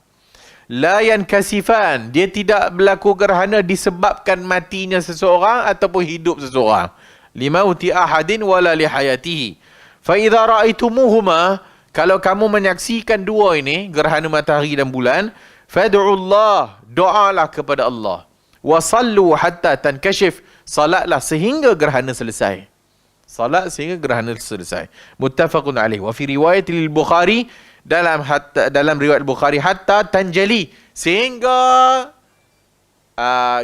La yankasifan, dia tidak berlaku gerhana disebabkan matinya seseorang ataupun hidup seseorang. Limauti ahadin wala lihayatihi. Fa idza ra'aitumuhuma, kalau kamu menyaksikan dua ini, gerhana matahari dan bulan, fad'ullah, doalah kepada Allah. Wa sallu hatta tankashif, salatlah sehingga gerhana selesai. Salat sehingga gerhana selesai. Muttafaqun alaih. Wa fi riwayat al-Bukhari, dalam riwayat Bukhari, hatta tanjali, sehingga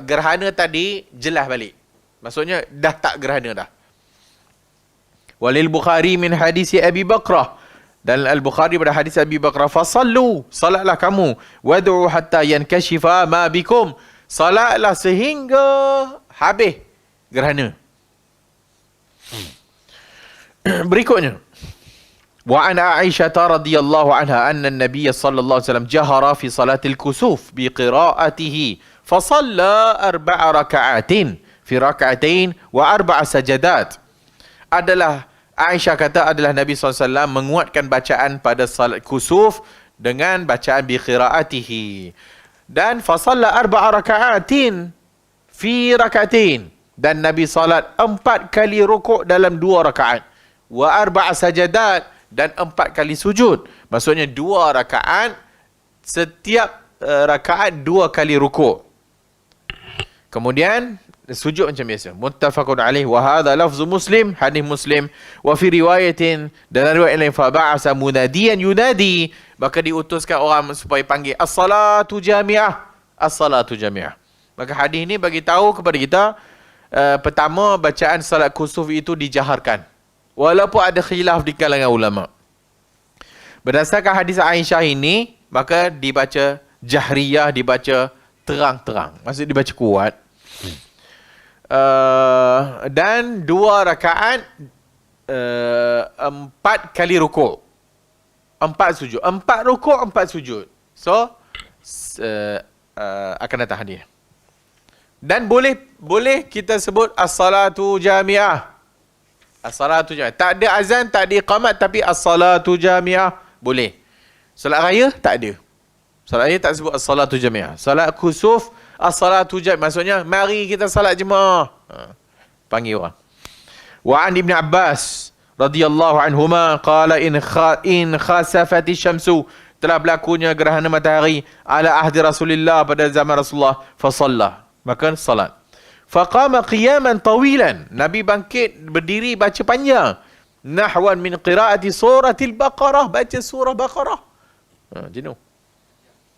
gerhana tadi jelas balik. Maksudnya dah tak gerhana dah. Walil Bukhari min hadis Abi Bakrah, dan Al-Bukhari pada hadis Abi Bakrah, fasallu, salatlah kamu, wad'u hatta yankashifa ma bikum, salatlah sehingga habis gerhana. Berikutnya, wa an Aisyah radhiyallahu anha anna an-nabiy sallallahu alaihi wasallam jahara fi salatil kusuf bi qira'atihi fa shalla 4 raka'atin fi rak'atain wa 4 sajadat. Adalah Aisyah kata adalah Nabi SAW menguatkan bacaan pada salat kusuf dengan bacaan bi qira'atihi, dan fa shalla 4 raka'atin fi rak'atain, dan Nabi salat 4 kali rukuk dalam 2 rakaat, wa 4 sajadat, dan 4 kali sujud. Maksudnya 2 rakaat, setiap rakaat 2 kali rukuk. Kemudian sujud macam biasa. Muttafaqun alaih wa hadha lafzu Muslim, hadis Muslim. Wa fi riwayatin, dalam riwayat lain, fa ba'asa munadiyan yunadi, maka diutuskan orang supaya panggil as-salatu jami'ah, as-salatu jami'ah. Maka hadis ini bagi tahu kepada kita, pertama bacaan salat kusuf itu dijaharkan, walaupun ada khilaf di kalangan ulama. Berdasarkan hadis Aisyah ini, maka dibaca jahriyah, dibaca terang-terang, maksud dibaca kuat. Dan 2 rakaat, 4 kali rukuk, 4 sujud, 4 rukuk, 4 sujud. So akan datang hadis. Dan boleh kita sebut as-salatu jami'ah. As-salatu jami'ah. Tak ada azan, tak ada iqamat, tapi as-salatu jami'ah boleh. Salat raya tak ada. Salat raya tak sebut as-salatu jami'ah. Salat kusuf, as-salatu jami'ah. Maksudnya mari kita salat jemaah. Panggil orang. Wa an Ibn Abbas radhiyallahu anhuma qala in khasafati syamsu, telah berlakunya gerhana matahari ala ahdi Rasulillah, pada zaman Rasulullah, fa sallah, maka salat. Faqama qiyaman tawilan, Nabi bangkit berdiri baca panjang, nahwan min qiraati suratil Baqarah, baca surah Baqarah. Jenuh.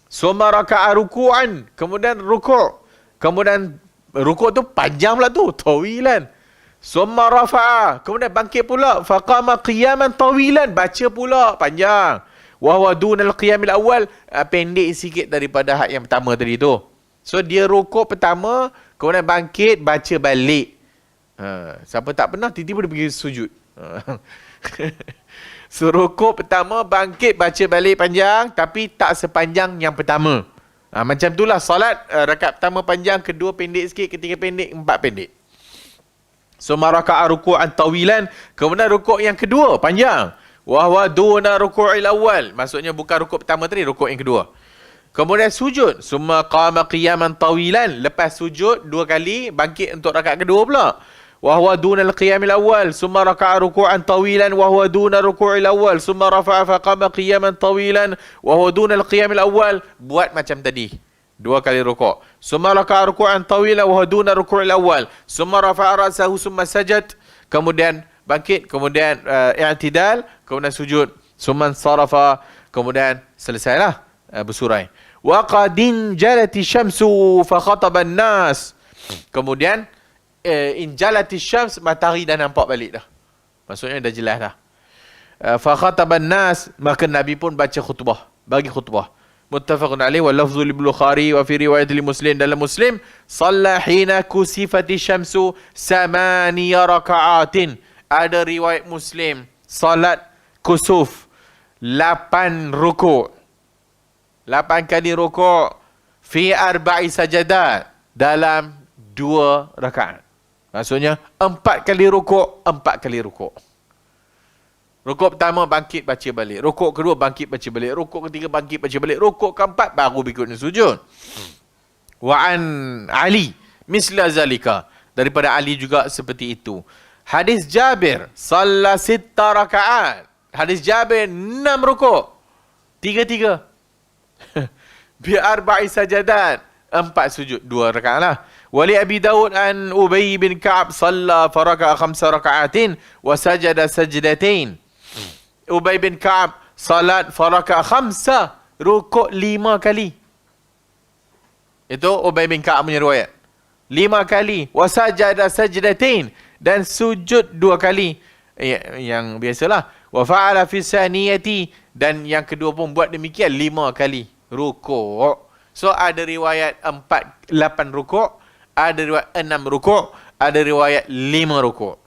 Summa raka'a ruku'an, kemudian rukuk. Kemudian rukuk tu panjang pula tu, tawilan. Summa rafa'a, kemudian bangkit pula. Faqama qiyaman tawilan, baca pula panjang. Wa huwa dunal qiyamil awal, pendek sikit daripada had yang pertama tadi tu. So dia rukuk pertama, kemudian bangkit, baca balik. Siapa tak pernah, tiba-tiba dia pergi sujud. So rukuk pertama, bangkit, baca balik panjang, tapi tak sepanjang yang pertama. Macam itulah salat, rakaat pertama panjang, kedua pendek sikit, ketiga pendek, 4 pendek. So maraka'a ruku'an tawilan, kemudian rukuk yang kedua panjang. Wa huwa duna ruku'il awal, maksudnya bukan rukuk pertama tadi, rukuk yang kedua. Kemudian sujud. Summa qama qiyaman tawilan. Lepas sujud 2 kali, bangkit untuk rakaat kedua pula. Wa huwa duna al-qiyamil awal. Summa raka'a ruku'an tawilan wa huwa duna ruku'il awal. Summa rafa'a fa qama qiyaman tawilan wa huwa duna al-qiyamil awal. Buat macam tadi. 2 kali rukuk. Summa raka'a ruku'an tawilan wa huwa duna ruku'il awal. Summa rafa'a ra'sahu summa sajad. Kemudian bangkit, kemudian i'tidal, kemudian sujud. Summa sarafa, kemudian selesailah bersurai. Wa qadin jalati syamsu fa khataba an-nas. Kemudian injalati syams, matahari dah nampak balik dah. Maksudnya dah jelas dah. Fa khataba an-nas, maka Nabi pun baca khutbah, bagi khutbah. Muttafaqun alaih wa lafzu li Bukhari wa fi riwayat li Muslim, dalam Muslim, shalla hina kusifati syamsu 8 raka'atin. Ada riwayat Muslim, salat kusuf 8 rukuk. 8 kali rukuk fi 4 sajadat, dalam 2 rakaat. Maksudnya 4 kali rukuk, 4 kali rukuk. Rukuk pertama bangkit baca balik. Rukuk kedua bangkit baca balik. Rukuk ketiga bangkit baca balik. Rukuk keempat baru berikutnya sujud. Wa an Ali misla zalika. Daripada Ali juga seperti itu. Hadis Jabir, salla 6 rakaat. Hadis Jabir 6 rukuk. 3-3. Bi 4 sajadat, 4 sujud, 2 rakaat lah. Wali Abi Dawud an Ubay bin Ka'ab salla faraka 5 rakaatin wa sajada sajdatain. Ubay bin Ka'ab salat faraka 5, rukuk 5 kali. Itu Ubay bin Ka'ab punya riwayat. 5 kali. Wa sajada sajdatain, dan sujud 2 kali. Yang biasalah. Wa fa'ala fi saniyati, dan yang kedua pun buat demikian 5 kali rukuk. So ada riwayat 8 rukuk, ada riwayat 6 rukuk, ada riwayat 5 rukuk.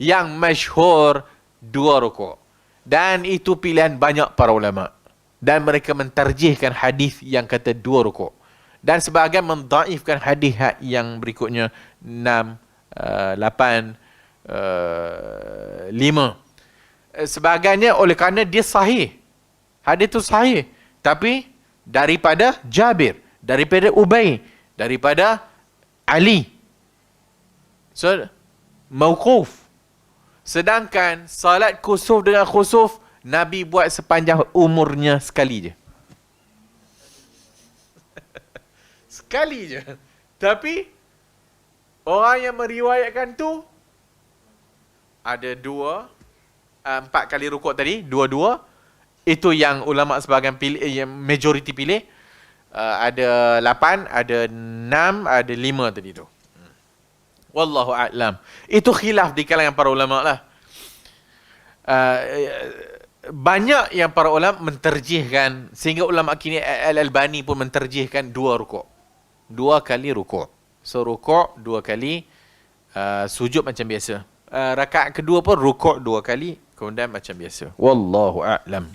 Yang masyhur 2 rukuk. Dan itu pilihan banyak para ulama. Dan mereka mentarjihkan hadis yang kata 2 rukuk. Dan sebahagian mendaifkan hadis yang berikutnya 6, 8, 5. Sebahagiannya oleh kerana dia sahih. Hadis itu sahih. Tapi daripada Jabir, daripada Ubay, daripada Ali. So, mauquf. Sedangkan salat kusuf dengan khusuf, Nabi buat sepanjang umurnya sekali je. Sekali je. Tapi, orang yang meriwayatkan tu, ada 4 kali rukuk tadi, 2-2. Itu yang ulama sebahagian pilih, yang majoriti pilih. Ada 8, ada 6, ada 5 tadi tu. Wallahu a'lam. Itu khilaf di kalangan para ulama lah. Banyak yang para ulama menterjihkan, sehingga ulama kini Al-Albani pun menterjihkan 2 rukuk. 2 kali rukuk. So rukuk 2 kali, sujud macam biasa. Rakaat kedua pun rukuk 2 kali, kemudian macam biasa. Wallahu a'lam.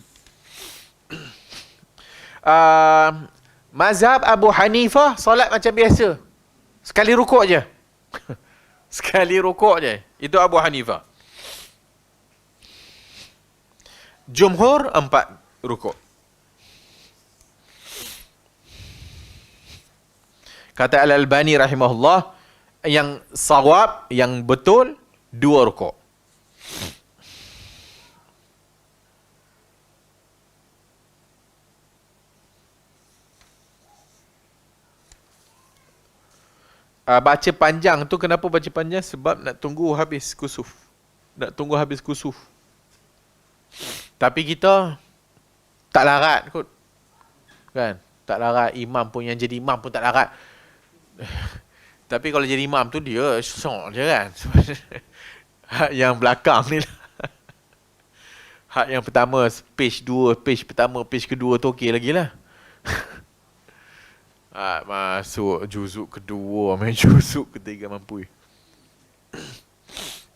Mazhab Abu Hanifah solat macam biasa. Sekali rukuk je. Sekali rukuk je. Itu Abu Hanifah. Jumhur 4 rukuk. Kata Al-Albani rahimahullah, yang sawab, yang betul 2 rukuk. Baca panjang tu, kenapa baca panjang? Sebab nak tunggu habis kusuf. Nak tunggu habis kusuf. Tapi kita tak larat kot. Kan? Tak larat. Imam pun, yang jadi imam pun tak larat. Tapi kalau jadi imam tu dia sok je kan. Hak yang belakang ni lah. Hak yang pertama, page 2, page pertama, page kedua tu okey lagi lah. Masuk juzuk kedua, main juzuk ketiga mampu.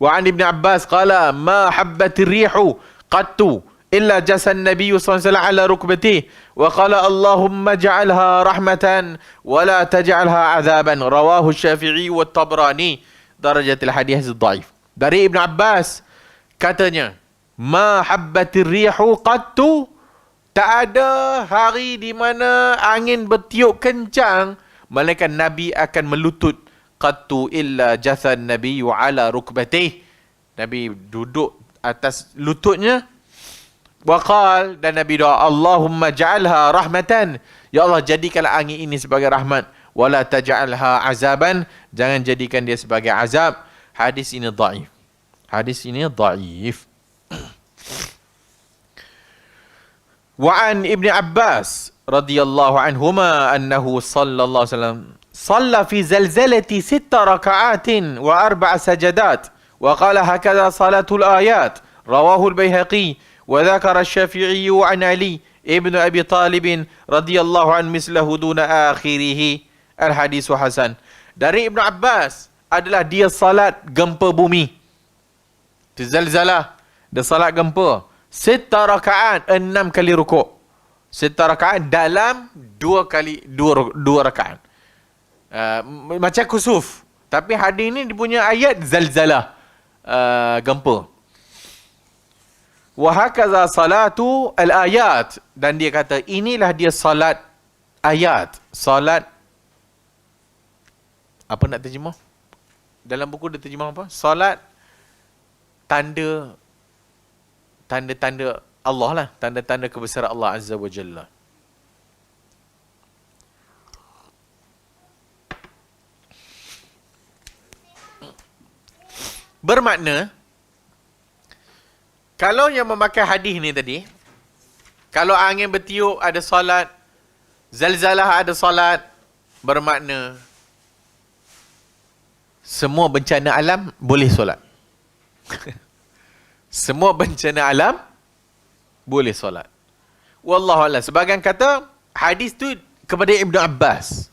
Wa an Ibn Abbas qala ma habbatir rihu qattu illa jasa an-nabiy sallallahu alaihi wasallam ala rukbatihi wa qala Allahumma ja'alha rahmatan wa la taj'alha 'adzaban, rawahu Syafi'i wa Tabrani, darajatul hadis dhaif. Dari Ibn Abbas katanya, ma habbatir rihu qattu, Tak ada hari di mana angin bertiup kencang melainkan Nabi akan melutut. Qattu illa jasan nabiyyu ala rukbatih. Nabi duduk atas lututnya. Waqal, dan Nabi doa, Allahumma ja'alha rahmatan. Ya Allah, jadikanlah angin ini sebagai rahmat. Wala taj'alha azaban. Jangan jadikan dia sebagai azab. Hadis ini dhaif. Hadis ini dhaif. Wa'an Ibn Abbas radhiyallahu anhuma annahu sallallahu alaihi wasallam صلى في زلزلة 6 ركعات و4 سجدات وقال هكذا صلاة الآيات رواه البيهقي وذكر الشافعي عن علي ابن أبي طالب رضي الله عنه مثله دون آخره. الحديث حسن. Dari Ibn Abbas adalah dia salat gempa bumi. Zalzalah, dia salat gempa. 6 rakaat, 6 kali rukuk. 6 rakaat dalam 2 rakaat. Macam kusuf. Tapi hadis ni dia punya ayat zalzalah, gempa. Wa hakaza salatu al-ayat, dan dia kata inilah dia salat ayat. Salat, apa nak terjemah? Dalam buku dia terjemah apa? Salat tanda-tanda Allah lah, tanda-tanda kebesaran Allah Azza wa Jalla. Bermakna, kalau yang memakai hadis ni tadi, kalau angin bertiup ada solat, zalzalah ada solat, bermakna semua bencana alam boleh solat. Semua bencana alam boleh solat. Wallahualam. Sebagian kata hadis tu kepada Ibn Abbas.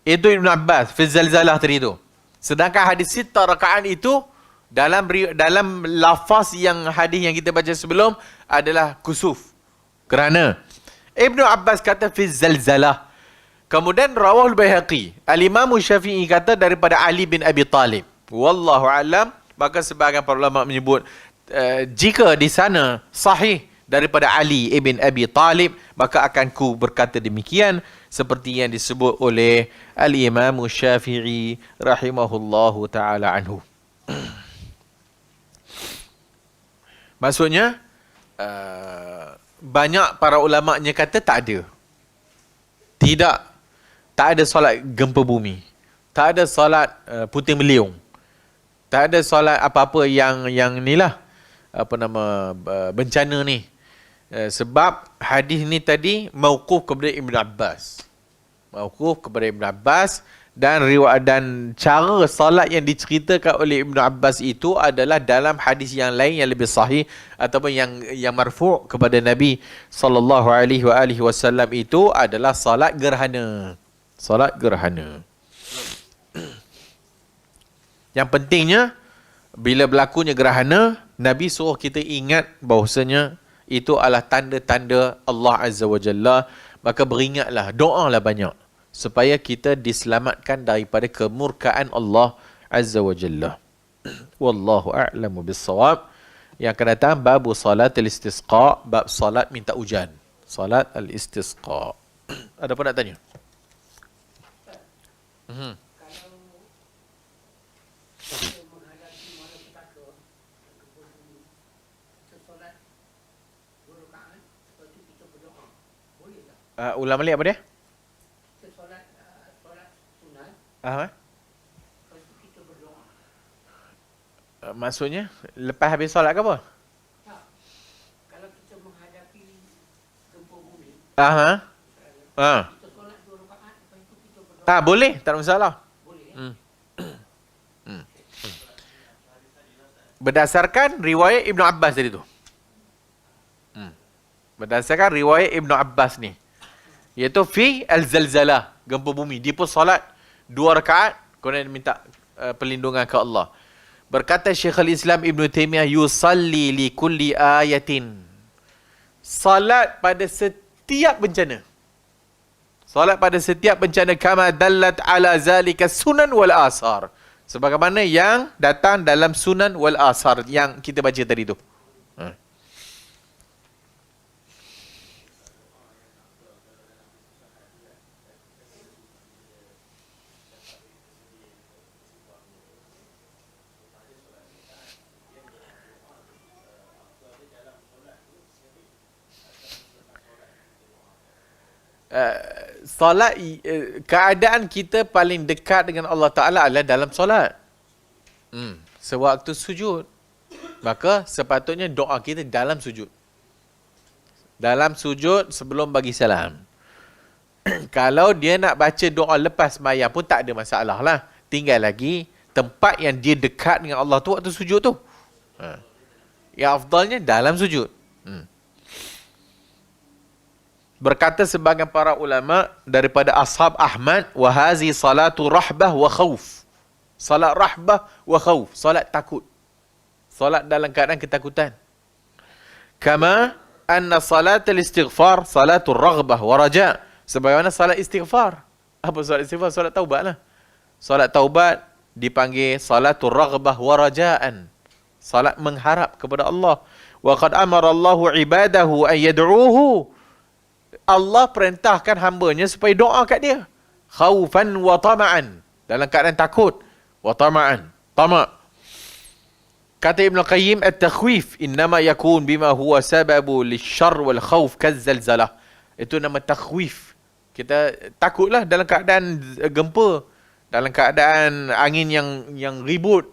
Itu Ibn Abbas fi zalzalah tadi tu. Sedangkan hadis 6 rakaat itu dalam lafaz yang hadis yang kita baca sebelum adalah kusuf. Kerana Ibn Abbas kata fi zalzalah. Kemudian rawahul Baihaqi. Al-Imam Syafi'i kata daripada Ali bin Abi Talib. Wallahu alam. Maka sebahagian para ulama menyebut jika di sana sahih daripada Ali ibn Abi Talib, maka akan ku berkata demikian seperti yang disebut oleh Al-Imam Syafi'i rahimahullahu ta'ala anhu. Maksudnya, banyak para ulama'nya kata tak ada. Tak ada solat gempa bumi. Tak ada solat puting beliung. Tak ada solat apa-apa yang ni lah, bencana ni. Sebab hadis ni tadi mauquf kepada Ibn Abbas. Mauquf kepada Ibn Abbas, dan riwayat dan cara salat yang diceritakan oleh Ibn Abbas itu adalah dalam hadis yang lain yang lebih sahih ataupun yang marfu' kepada Nabi sallallahu alaihi wasallam itu adalah salat gerhana. Salat gerhana. Yang pentingnya bila berlakunya gerhana, Nabi suruh kita ingat bahawasanya itu adalah tanda-tanda Allah Azza wa Jalla. Maka beringatlah, doalah banyak supaya kita diselamatkan daripada kemurkaan Allah Azza wa Jalla. Wallahu a'lamu bis-shawab. Yang akan datang babu salat al-istisqa, bab salat minta hujan. Salat al-istisqa. Ada apa nak tanya? Ulang balik apa dia? Solat sunat. Kita berdoa. Maksudnya lepas habis solat ke apa? Tak. Kalau kita menghadapi gempa bumi. Kita solat 2 rakaat, lepas itu kita berdoa. Boleh, tak ada masalah. Boleh. Berdasarkan riwayat Ibn Abbas tadi tu. Berdasarkan riwayat Ibn Abbas ni, iaitu fi al-zalzalah, gempa bumi. Dia pun solat 2 rakaat, kemudian minta perlindungan ke Allah. Berkata Syekhul Islam Ibn Taymiyah, yusalli li kulli ayatin. Salat pada setiap bencana. Salat pada setiap bencana, kama dallat ala zalika sunan wal asar. Sebagaimana yang datang dalam sunan wal asar yang kita baca tadi tu. Solat, keadaan kita paling dekat dengan Allah Ta'ala adalah dalam solat. Sewaktu sujud. Maka sepatutnya doa kita dalam sujud. Dalam sujud sebelum bagi salam. Kalau dia nak baca doa lepas sembahyang pun tak ada masalah lah. Tinggal lagi tempat yang dia dekat dengan Allah tu waktu sujud tu. Yang afdalnya dalam sujud. Berkata sebahagian para ulama daripada ashab Ahmad, wa hazi salatu rahbah wa khauf. Salat rahbah wa khauf, salat takut. Salat dalam keadaan ketakutan. Kama anna salatul istighfar salatul raghbah wa raja. Sebagaimana salat istighfar. Apa salat istighfar? Salat taubat lah. Salat taubat dipanggil salatul raghbah wa rajaan. Salat mengharap kepada Allah. Wa qad amara Allahu ibadahu an yad'uuhu. Allah perintahkan hambanya supaya doa kat dia. Khaufan wa tama'an. Dalam keadaan takut. Wa tama'an. Tama'. Kata Ibn Qayyim, at-takhwif innama yakun bima huwa sababu lisyarr wal khawf kazzalzalah. Itu nama takhwif. Kita takutlah dalam keadaan gempa. Dalam keadaan angin yang ribut.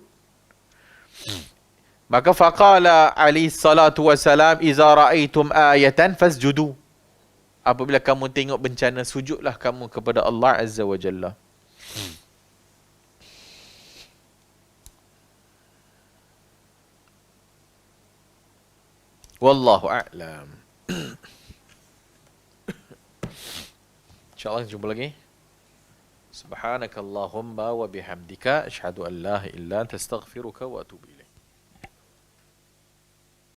Maka faqala alaihi salatu wassalam, iza ra'aitum ayatan fasjudu. Apabila kamu tengok bencana, sujudlah kamu kepada Allah Azza wa Jalla. Wallahu a'lam. InsyaAllah jumpa lagi. Subhanakallahumma wa bihamdika asyhadu an la ilaha illa anta astaghfiruka wa atubu ilaik.